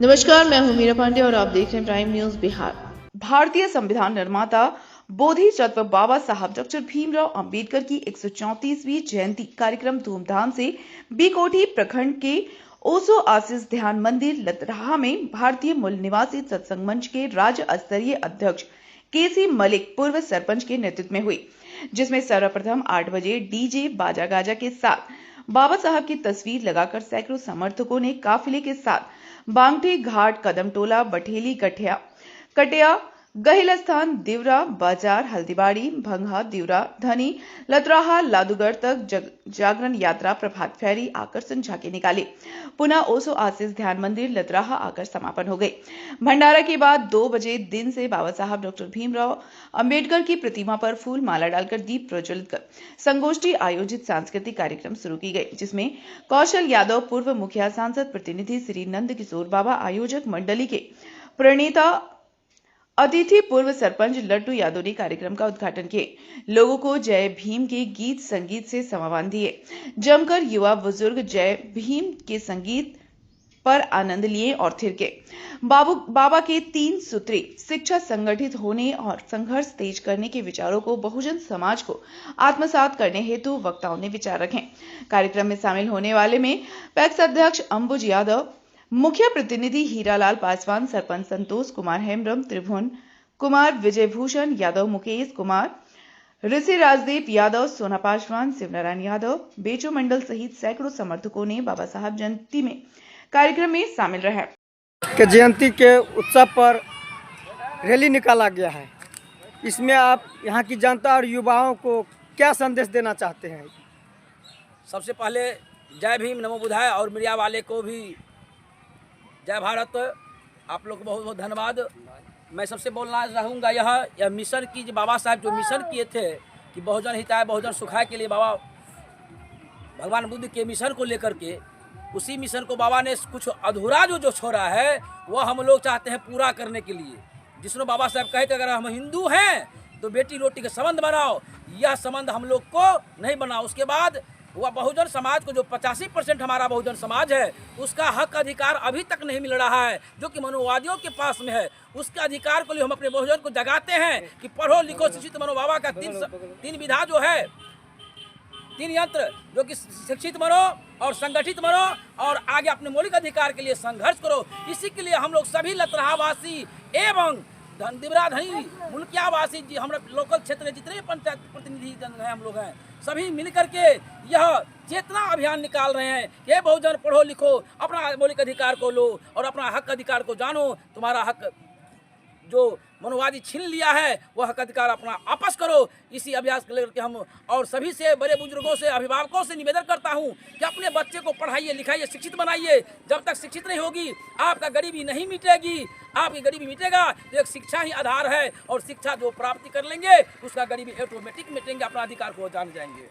नमस्कार, मैं हूं मीरा पांडे और आप देख रहे हैं प्राइम न्यूज बिहार। भारतीय संविधान निर्माता बोधिसत्व बाबा साहब डॉक्टर भीमराव अंबेडकर की 134वीं जयंती कार्यक्रम धूमधाम से बीकोठी प्रखंड के ओसो आशीष ध्यान मंदिर लतराहा में भारतीय मूल निवासी सत्संग मंच के राज्य स्तरीय अध्यक्ष केसी मलिक पूर्व सरपंच के नेतृत्व में हुई, जिसमें सर्वप्रथम 8 बजे डीजे बाजा गाजा के साथ बाबा साहब की तस्वीर लगाकर सैकड़ों समर्थकों ने काफिले के साथ बांगटे घाट, कदमटोला, बठेली, कटिया, गहिलस्थान, दिवरा बाजार, हल्दीबाड़ी, भंगा, दिवरा, धनी, लतराहा, लादूगढ़ तक जागरण यात्रा, प्रभात फेरी, आकर्षण झांकी निकाली। पुनः ओसो आशीष ध्यान मंदिर लतराहा आकर समापन हो गई। भंडारा के बाद 2 बजे दिन से बाबा साहब डॉक्टर भीमराव अंबेडकर की प्रतिमा पर फूल माला डालकर दीप प्रज्वलित कर संगोष्ठी आयोजित सांस्कृतिक कार्यक्रम शुरू की गई, जिसमें कौशल यादव, पूर्व मुखिया, सांसद प्रतिनिधि श्री नंद किशोर बाबा, आयोजक मंडली के प्रणेता अतिथि पूर्व सरपंच लड्डू यादव ने कार्यक्रम का उद्घाटन किए। लोगों को जय भीम के गीत संगीत से समावान दिए। जमकर युवा बुजुर्ग जय भीम के संगीत पर आनंद लिए और थिरके। बाबा के 3 सूत्री शिक्षा, संगठित होने और संघर्ष तेज करने के विचारों को बहुजन समाज को आत्मसात करने हेतु वक्ताओं ने विचार रखे। कार्यक्रम में शामिल होने वाले में पैक्स अध्यक्ष अंबुज यादव, मुख्य प्रतिनिधि हीरालाल पासवान, सरपंच संतोष कुमार हेम्ब्रम, त्रिभुवन कुमार, विजय भूषण यादव, मुकेश कुमार, ऋषि राजदीप यादव, सोना पासवान, शिवनारायण यादव, बेचो मंडल सहित सैकड़ों समर्थकों ने बाबा साहब जयंती में कार्यक्रम में शामिल रहे। के जयंती के उत्सव पर रैली निकाला गया है। इसमें आप यहाँ की जनता और युवाओं को क्या संदेश देना चाहते हैं? सबसे पहले जय भीम, नमो बुद्धाय और मीडिया वाले को भी जय भारत। आप लोग को बहुत बहुत धन्यवाद। मैं सबसे बोलना चाहूँगा यह मिशन की, जो बाबा साहब जो मिशन किए थे कि बहुजन हिताय बहुजन सुखाय के लिए, बाबा भगवान बुद्ध के मिशन को लेकर के, उसी मिशन को बाबा ने कुछ अधूरा जो छोड़ा है वह हम लोग चाहते हैं पूरा करने के लिए। जिसमें बाबा साहब कहे थे अगर हम हिंदू हैं तो बेटी रोटी का संबंध बनाओ, यह संबंध हम लोग को नहीं बना। उसके बाद वह बहुजन समाज को, जो 85% हमारा बहुजन समाज है, उसका हक अधिकार अभी तक नहीं मिल रहा है, जो कि मनोवादियों के पास में है। उसके अधिकार को लिए हम अपने बहुजन को जगाते हैं कि पढ़ो लिखो शिक्षित बनो। बाबा का तीन विधा जो है, 3 यंत्र, जो कि शिक्षित बनो और संगठित बनो और आगे अपने मौलिक अधिकार के लिए संघर्ष करो। इसी के लिए हम लोग सभी लतराहावासी एवं दिवरा धनी मुल्कियावासी जी, हमारे लोकल क्षेत्र में जितने पंचायत प्रतिनिधि जन हैं, हम लोग हैं, सभी मिलकर के यह चेतना अभियान निकाल रहे हैं। ये बहुजन पढ़ो लिखो, अपना मौलिक अधिकार को लो और अपना हक अधिकार को जानो। तुम्हारा हक जो मनोवादी छीन लिया है वह हक अधिकार अपना वापस करो। इसी अभ्यास को लेकर हम और सभी से, बड़े बुजुर्गों से, अभिभावकों से निवेदन करता हूं कि अपने बच्चे को पढ़ाइए लिखाइए, शिक्षित बनाइए। जब तक शिक्षित नहीं होगी आपका गरीबी नहीं मिटेगी। आपकी गरीबी मिटेगा तो एक शिक्षा ही आधार है, और शिक्षा जो प्राप्ति कर लेंगे उसका गरीबी ऑटोमेटिक मिटेंगे, अपना अधिकार को जान जाएंगे।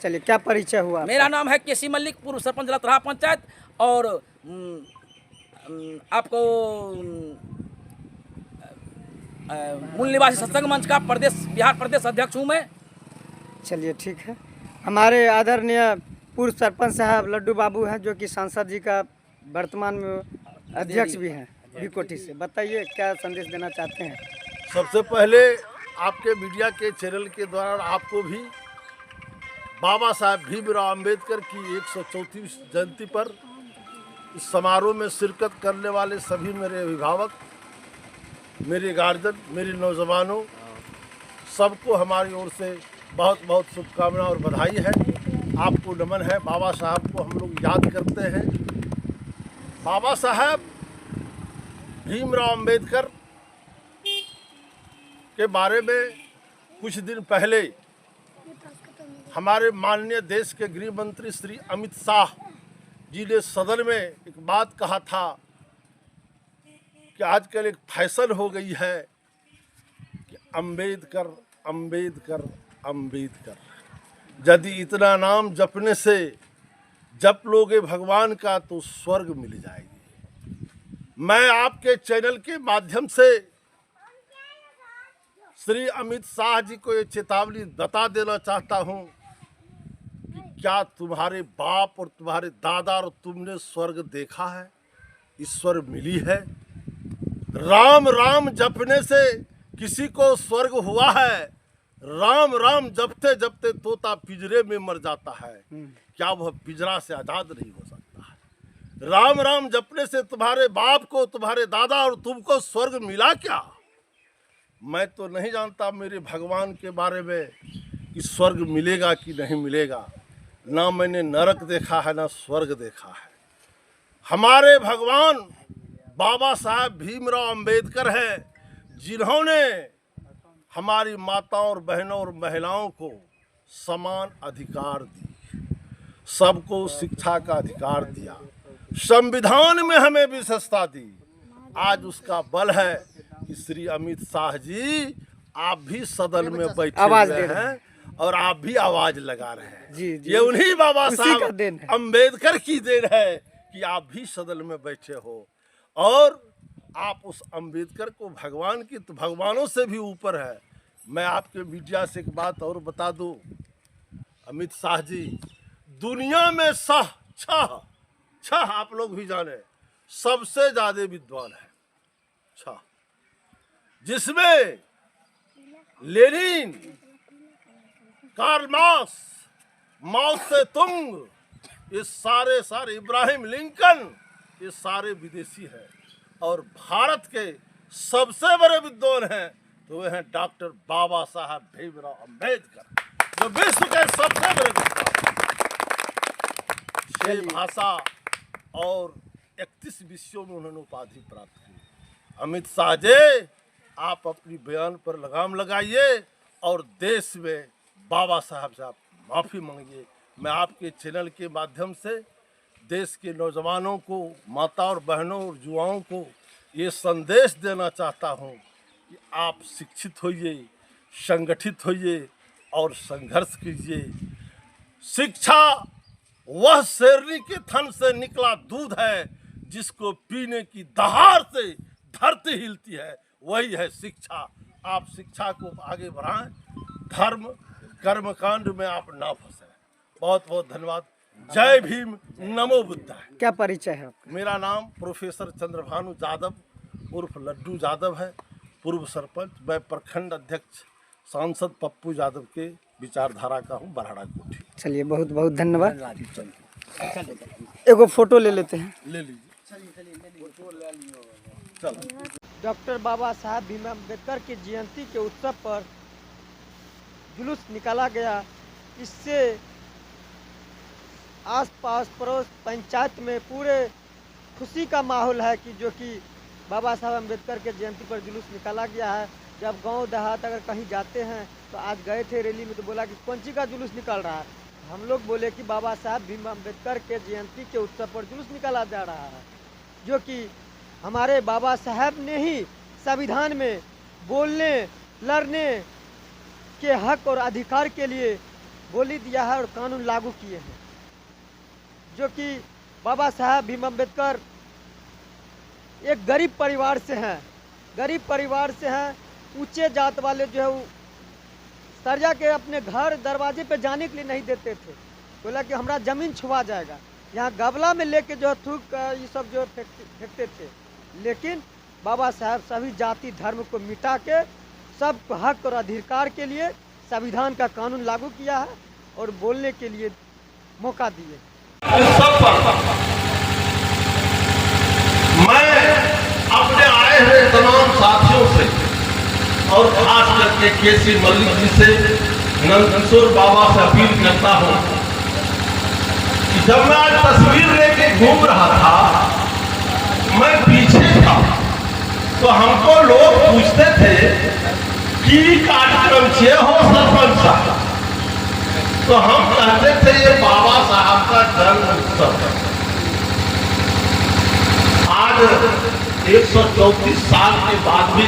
चलिए, क्या परिचय हुआ? मेरा नाम है केसी मलिक, पूर्व सरपंच लतराहा पंचायत, और आपको मूल निवासी सत्संग मंच का बिहार प्रदेश अध्यक्ष हूँ मैं। चलिए, ठीक है। हमारे आदरणीय पूर्व सरपंच साहब लड्डू बाबू हैं, जो कि सांसद जी का वर्तमान में अध्यक्ष भी हैं बीकोठी से। बताइए, क्या संदेश देना चाहते हैं? सबसे पहले आपके मीडिया के चैनल के द्वारा आपको भी बाबा साहब भीमराव अंबेडकर की 134वीं जयंती पर इस समारोह में शिरकत करने वाले सभी मेरे अभिभावक, मेरे गार्जियन, मेरे नौजवानों, सबको हमारी ओर से बहुत बहुत शुभकामनाएं और बधाई है। आपको नमन है। बाबा साहब को हम लोग याद करते हैं। बाबा साहब भीमराव अंबेडकर के बारे में कुछ दिन पहले हमारे माननीय देश के गृह मंत्री श्री अमित शाह जी ने सदन में एक बात कहा था कि आजकल एक फैशन हो गई है कि अंबेडकर अंबेडकर अंबेडकर। यदि इतना नाम जपने से जप लोगे भगवान का तो स्वर्ग मिल जाएगी। मैं आपके चैनल के माध्यम से श्री अमित शाह जी को ये चेतावनी बता देना चाहता हूँ कि क्या तुम्हारे बाप और तुम्हारे दादा और तुमने स्वर्ग देखा है? ईश्वर मिली है। राम राम जपने से किसी को स्वर्ग हुआ है। राम राम जपते जपते तोता पिंजरे में मर जाता है, क्या वह पिंजरा से आजाद नहीं हो सकता है? राम राम जपने से तुम्हारे बाप को, तुम्हारे दादा और तुमको स्वर्ग मिला क्या? मैं तो नहीं जानता मेरे भगवान के बारे में कि स्वर्ग मिलेगा कि नहीं मिलेगा। ना मैंने नरक देखा है ना स्वर्ग देखा है। हमारे भगवान बाबा साहब भीमराव अंबेडकर हैं, जिन्होंने हमारी माताओं और बहनों और महिलाओं को समान अधिकार दिए, सबको शिक्षा का अधिकार दिया, संविधान में हमें विशेषता दी। आज उसका बल है कि श्री अमित शाह जी आप भी सदन में बैठे हुए हैं और आप भी आवाज लगा रहे हैं। जी, जी। ये उन्हीं बाबा साहब देन है। अंबेडकर की देन है कि आप भी सदन में बैठे हो और आप उस अंबेडकर को भगवान की तो भगवानों से भी ऊपर है। मैं आपके मीडिया से एक बात और बता दूं, अमित शाह जी दुनिया में छह आप लोग भी जाने सबसे ज्यादा विद्वान है, छह, जिसमें लेनिन, कार्ल मार्क्स, माओ से तुंग, ये सारे इब्राहिम लिंकन, ये सारे विदेशी हैं। और भारत के सबसे बड़े विद्वान हैं तो वे हैं डॉक्टर बाबा साहब भीमराव अंबेडकर, जो विश्व के सबसे बड़े विद्वान। 6 भाषा और 31 विषयों में उन्होंने उपाधि प्राप्त की। अमित शाह जी आप अपनी बयान पर लगाम लगाइए और देश में बाबा साहब से आप माफ़ी मांगिए। मैं आपके चैनल के माध्यम से देश के नौजवानों को, माता और बहनों और युवाओं को ये संदेश देना चाहता हूँ कि आप शिक्षित होइए, संगठित होइए और संघर्ष कीजिए। शिक्षा वह शेरनी के थन से निकला दूध है जिसको पीने की दहाड़ से धरती हिलती है, वही है शिक्षा। आप शिक्षा को आगे बढ़ाएं, धर्म कर्मकांड में आप ना फंसे। बहुत बहुत धन्यवाद। जय भीम, नमो बुद्धाय। क्या परिचय है आपका? मेरा नाम प्रोफेसर चंद्रभानु यादव उर्फ लड्डू यादव है, पूर्व सरपंच। मैं प्रखंड अध्यक्ष सांसद पप्पू यादव के विचारधारा का हूँ, बरहाड़ा कोठी। चलिए बहुत बहुत धन्यवाद। एगो फोटो ले लेते हैं। ले लीजिए। चलो। डॉक्टर बाबा साहब भीमराव अम्बेडकर की जयंती के उत्सव पर जुलूस निकाला गया। इससे आसपास पड़ोस पंचायत में पूरे खुशी का माहौल है कि जो कि बाबा साहब अम्बेडकर के जयंती पर जुलूस निकाला गया है। जब गांव देहात अगर कहीं जाते हैं तो आज गए थे रैली में तो बोला कि कौन सी का जुलूस निकाल रहा है। हम लोग बोले कि बाबा साहब भीमराव अम्बेडकर के जयंती के उत्सव पर जुलूस निकाला जा रहा है, जो कि हमारे बाबा साहब ने ही संविधान में बोलने लड़ने के हक और अधिकार के लिए बोली दिया है और कानून लागू किए हैं। जो कि बाबा साहब भीमराव अम्बेडकर एक गरीब परिवार से हैं, ऊंचे जात वाले जो है वो सरजा के अपने घर दरवाजे पे जाने के लिए नहीं देते थे। बोला कि हमारा जमीन छुआ जाएगा। यहाँ गबला में लेके जो है थूक ये सब जो फेंकते थे। लेकिन बाबा साहब सभी जाति धर्म को मिटा के सब हक और अधिकार के लिए संविधान का कानून लागू किया है और बोलने के लिए मौका दिए। मैं अपने आए हुए तमाम साथियों से और खास करके केसी मल्लिक जी से, नंदकिशोर बाबा से अपील करता हूँ कि जब मैं आज तस्वीर लेके घूम रहा था, मैं पीछे था तो हमको लोग पूछते थे कि कार्यक्रम छे हो सरपंच साहब, तो हम कहते थे ये बाबा साहब का जन्म उत्सव है। आज 134 साल के बाद भी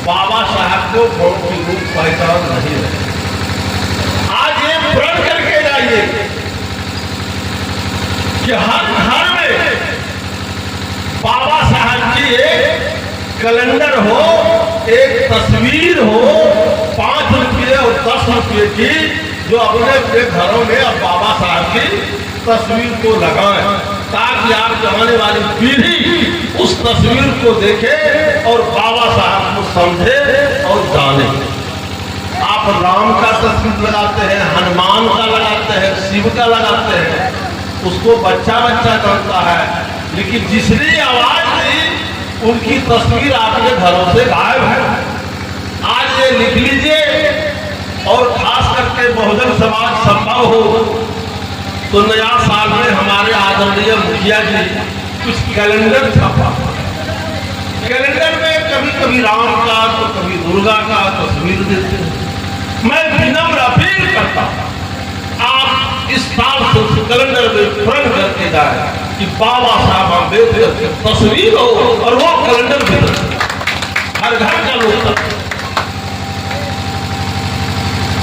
बाबा साहब को गांव की लोग पहचान नहीं रहे। आज ये प्रण करके जाइए कि हर घर में बाबा साहब की एक कैलेंडर हो, एक तस्वीर हो, 5 रुपये और 10 रुपये की, जो अपने अपने घरों में अब बाबा साहब की तस्वीर को लगाएं। ताकि आपकी आने वाली पीढ़ी उस तस्वीर को देखे और बाबा साहब को समझे और जाने। आप राम का तस्वीर लगाते हैं, हनुमान का लगाते हैं, शिव का लगाते हैं, उसको बच्चा बच्चा करता है, लेकिन जिसने आवाज दी उनकी तस्वीर आपके घरों से गायब है। आज ये लिख लीजिए, और खास करके बहुजन समाज संभव हो तो नया साल में हमारे आदरणीय मुखिया जी कुछ कैलेंडर छपा। कैलेंडर में कभी कभी राम का तो कभी दुर्गा का तस्वीर देते हैं। मैं विनम्र अपील करता हूं, आप इस साल से कैलेंडर में प्रण करके जाए कि बाबा साहब अम्बेडकर की तस्वीर हो और वो कैलेंडर में हर घर का लोग।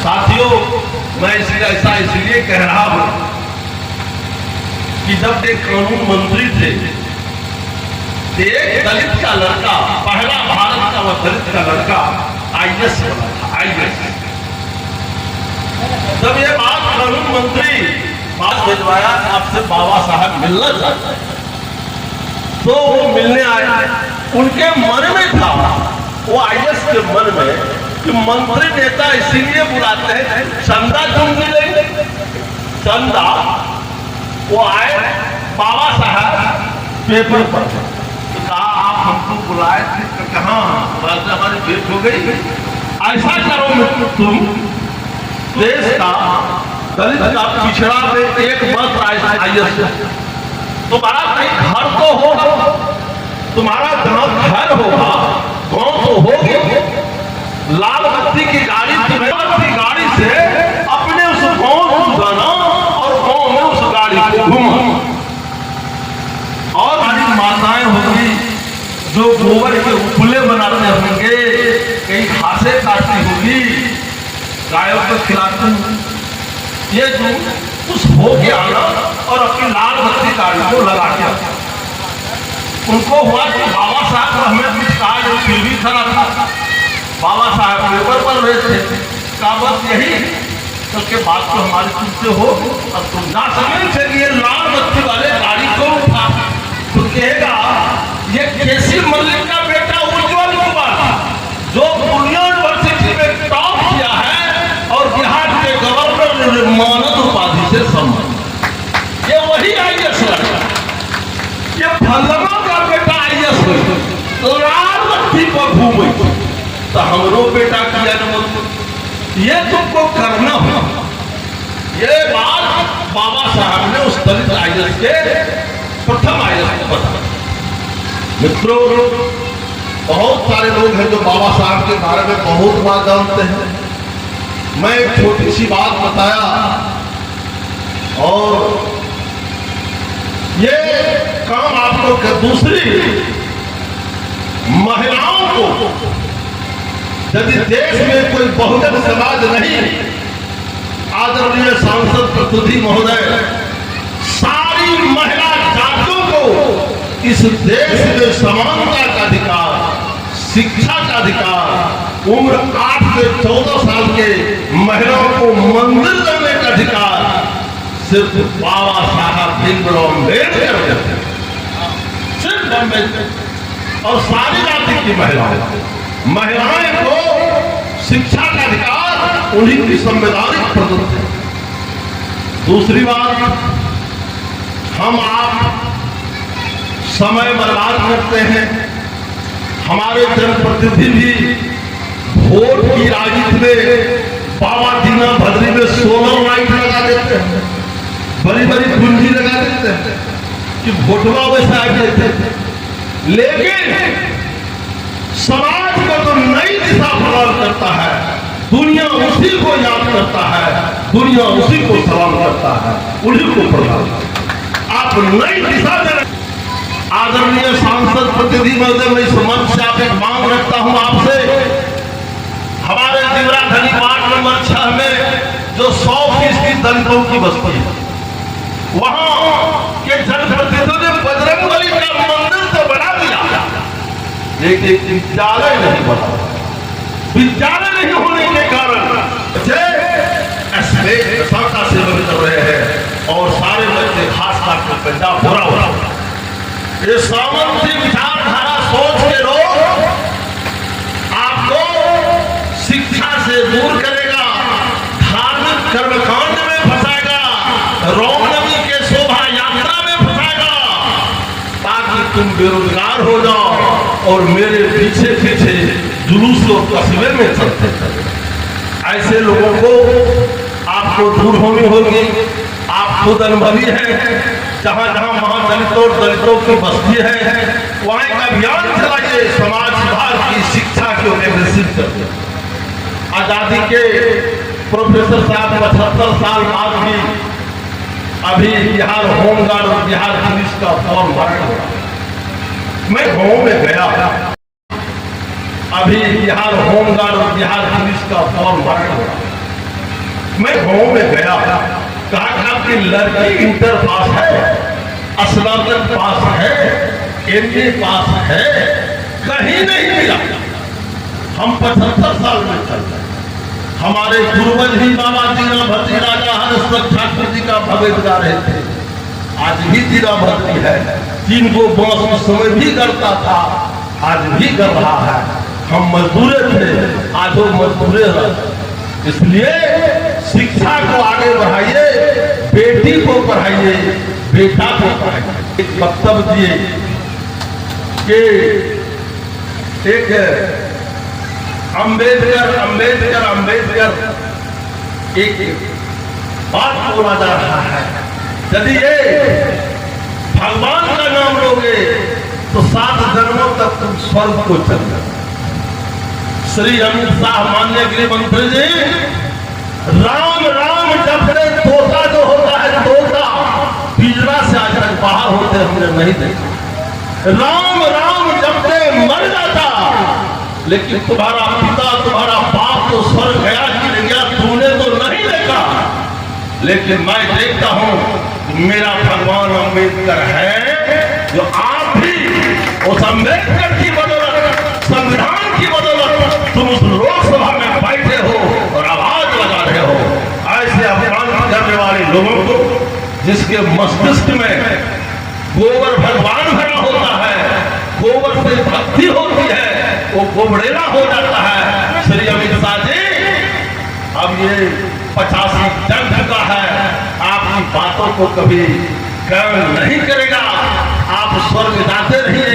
साथियों, मैं ऐसा इसलिए कह रहा हूं कि जब एक कानून मंत्री थे, एक दलित का लड़का, पहला भारत का वह दलित का लड़का IAS बना था, IAS। जब ये बात कानून मंत्री बात भिजवाया आपसे बाबा साहब मिलना चाहते, तो वो मिलने आए। उनके मन में था, वो IAS के मन में, कि मंत्री नेता इसीलिए बुलाते हैं चंदा क्यों मिलेंगे, चंदा। वो आए, बाबा साहब पेपर पर तो कहा आप हमको बुलाए थे, तो कहाँ हमारी भेंट हो गई। ऐसा करो तुम, देश का दलित का पिछड़ा में एक मत IAS, तुम्हारा कहीं घर तो होगा, तुम्हारा गांव घर होगा, गांव तो होगी, लाल बत्ती की गाड़ी गाड़ी से अपने उस गांव को जाना और गांव में उस गाड़ी को घूमना। और हमारी माताएं होंगी जो गोबर के उपले बनाते होंगे, कहीं घासे काटती होंगी, गायों को खिलाती होंगी। ये जो उस हो के आना और अपनी लाल बत्ती गाड़ी को लगा के उनको हुआ कि बाबा साहब को हमें कुछ कहा, जो फिर भी खड़ा था। बाबा साहब पेपर पर रहे थे, का बस यही तो उसके बाद तो हमारे तुमसे हो और तुम जा सके। चलिए लाल बत्ती वाले गाड़ी को उठा तो कहेगा ये केसी मल्लिक का बेटा उज्जवल कुमार, जो पूर्णिया यूनिवर्सिटी में टॉप किया है और बिहार के गवर्नर ने मानद उपाधि से सम्मानित, ये वही IAS लड़का। ये फलना का बेटा IAS हो, लाल बत्ती पर घूमे, तो हमरो बेटा किया ये तुमको करना हो। ये बात बाबा साहब ने उस दलित IAS के प्रथम IAS को बताया। मित्रों, बहुत सारे लोग हैं जो बाबा साहब के बारे में बहुत बात जानते हैं। मैं एक छोटी सी बात बताया, और ये काम आप लोग का। दूसरी, महिलाओं को यदि देश में कोई बहुजन समाज नहीं, आदरणीय सांसद प्रतिनिधि महोदय, सारी महिला जातियों को इस देश में समानता का अधिकार, शिक्षा का अधिकार, उम्र 8 से 14 साल के महिलाओं को मंदिर जाने का अधिकार सिर्फ बाबा साहब भीमराव अम्बेडकर देते हैं। सिर्फ अम्बेडकर और सारी जाति की महिलाएं को शिक्षा का अधिकार उन्हीं की संवैधानिक प्रदत्त है। दूसरी बात, हम आप समय बर्बाद करते हैं। हमारे जनप्रतिनिधि भी वोट की राजनीति में बाबा दीना भद्री में सोलर लाइट लगा देते हैं, बड़ी बड़ी पूंजी लगा देते हैं कि वोटवा वैसा आ जाते हैं। लेकिन समाज को तो नई दिशा प्रदान करता है, दुनिया उसी को याद करता है, दुनिया उसी को सलाम करता है, उन्हीं को प्रदान। आप नई दिशा दे। आदरणीय सांसद प्रतिनिधि महोदय, मैं इस मंच से आप एक मांग रखता हूं आपसे। हमारे दिवराधनी वार्ड नंबर 6 में जो 100% दलितों की बस्ती है, वहां के जनप्रतिनिधियों ने बजरंगबली का मंदिर तो बना दिया, लेकिन विद्यालय नहीं बना। विद्यालय नहीं होने के कारण बच्चे से कर रहे हैं और सारे बच्चे खास कर पंजाब पूरा ये सामंती विचारधारा सोच के लोग आपको शिक्षा से दूर करेगा, धार्मिक कर्मकांड में फंसाएगा, रामनवमी के शोभा यात्रा में फंसाएगा, ताकि तुम बेरोजगार हो जाओ और मेरे पीछे पीछे जुलूस और कस्बे में चलते चले। ऐसे लोगों को आपको दूर होनी होगी। आप खुद अनुभवी हैं, जहां जहां महादलितों और दलितों की बस्ती है वहां एक अभियान चलाइए, समाज सुधार की शिक्षा को विकसित करिए। आजादी के प्रोफेसर साहब 75 साल बाद भी अभी बिहार होमगार्ड और बिहार पुलिस का फॉर्म भरा हो रहा। मैं गाँव में गया, अभी बिहार होमगार्ड और बिहार पुलिस का फॉर्म भरा हो रहा। मैं गाँव में गया, कहा कि आपकी लड़की इंटर पास है, स्नातक पास है, MA पास है, कहीं नहीं मिला। हम 75 साल में चल रहे, हमारे पूर्वज ही बाबा दीना भद्री राजा हरिश्चंद्र ठाकुर जी का भवेदगा रहे थे। आज भी दीना भद्री है, 3 गो बांस में समय भी करता था, आज भी कर रहा है। हम मजदूरे थे, आज वो मजदूरे रहे। इसलिए शिक्षा को आगे बढ़ाइए, बेटी को पढ़ाइए, बेटा को पढ़ाइए। एक वक्तव्य दिए कि एक अंबेडकर एक बात बोला जा रहा है, यदि ये भगवान का नाम लोगे तो 7 जन्मों तक तुम स्वर्ग को चल जाओगे। श्री अमित शाह माननीय गृह मंत्री जी, राम राम जपते तोता जो होता है, तोता पिंजरा से आज तक बाहर होते हमने नहीं देखा। राम राम जपते मर जाता, लेकिन तुम्हारा पिता तुम्हारा बाप तो स्वर्ग गया कि नहीं गया तूने तो नहीं देखा। लेकिन मैं देखता हूं मेरा भगवान अम्बेडकर है, जो आप भी उस अम्बेडकर की बदौलत, संविधान की बदौलत तुम उस लोकसभा में बैठे हो और आवाज लगा रहे हो। ऐसे अभियान करने वाले लोगों को, जिसके मस्तिष्क में गोबर भगवान भरा होता है, गोबर से भक्ति होती है, वो गोबड़ेला हो जाता है। श्री अमित शाह जी, अब ये 85 जग चुका है, आपकी बातों को कभी कर्म नहीं करेगा। आप स्वर्ग जाते रहिए,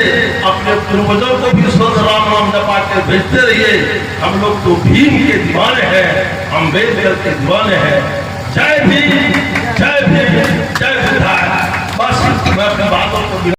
अपने पूर्वजों को भी स्वर्ग राम नाम जपा के भेजते रहिए। हम लोग तो भीम के दीवाने हैं, अम्बेडकर के दीवाने हैं। जय भीम, जय भीम, जय बुद्धा।